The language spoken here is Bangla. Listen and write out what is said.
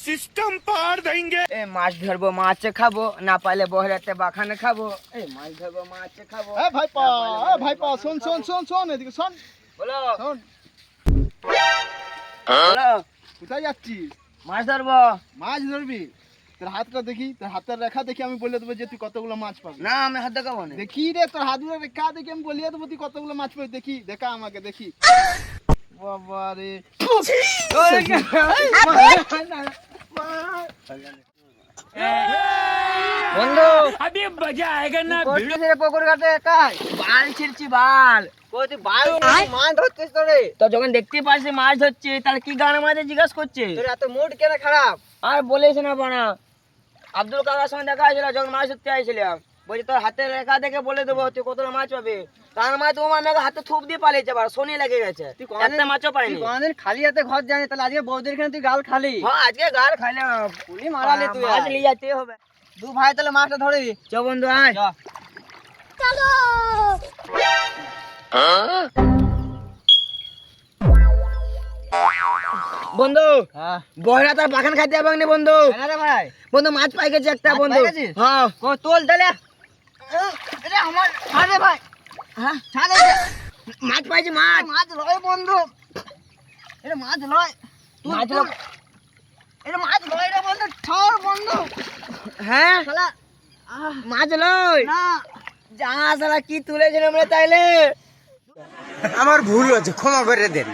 सिस्टम पार देंगे। এ মাছ ধরবো মাছ খাবো, না পাইলে বহরাতে বাখানে খাবো। এই মাছ ধরবো মাছ খাবো। ভাইপা ভাইপা শোন শোন শোন শোন এদিকে শোন বলো শোন বলো। কোথায় যাচ্ছিস? মাছ ধরবো। মাছ ধরবি? তোর হাতটা দেখি, তোর হাতের রেখা দেখি আমি বলে দেবো যে তুই কতগুলো মাছ পাবি। না আমি হাত দেখাবো না। দেখি রে তোর হাতের রেখা দেখি আমি বলিয়ে দেবো তুই কতগুলো মাছ পাবি। দেখি দেখা আমাকে দেখি। বাবা রে বন্ধু अभी मजा आएगा ना। পুকুর ঘাটে একাই বাল ছিড়ছি বাল। তুই বাল মাছ ধরছিস তোরে? তো যখন দেখতে পাচ্ছি মাছ ধরছি তাহলে কি গান মাঝে জিজ্ঞাসা করছে? তোর এত মুড কেন খারাপ? আর বলিস না বানা, আব্দুল কাকার সঙ্গে দেখা হয়েছিল যখন মাছ ধরতে আইছিলাম, বলছি তোর হাতের রেখা দেখে বলে দেবো তুই কতটা মাছ পাবে। তার মাছ তোমার আমাকে হাতে থুপ দিয়ে পালিয়েছে, আবার শনি লেগে গেছে, একটা মাছও পাইনি। কোনদিন খালি হাতে ঘর জানি, তাহলে আজকে বৌদির এখানে তুই গাল খালি। হ্যাঁ আজকে গার খাইলাম। উনি মারালে তুই মাছ নিয়ে যেতে হবে। দু ভাই তাহলে মাছটা ধরি। চ বন্ধু আয়। বন্ধু হ্যাঁ বহরা তার বাগান খাইতে হবে না বন্ধু। রে ভাই, বন্ধু মাছ পাই গেছে একটা মাছ বন্ধু। পাই গেছিস? হ্যাঁ ও তোল তাহলে। এটা আমার ছাড়ে ভাই, হ্যাঁ ছাড়ে। মাছ পাইছি মাছ। মাছ লয় বন্ধু, এটা মাছ লয়। মাছ লো- এটা মাছ লয় রে বন্ধু, ছাড় বন্ধু। হ্যাঁ শালা মাছ লই না, যা শালা কি তুলেছিলাম রে তাইলে। আমার ভুল হয়েছে, ক্ষমা করে দেন।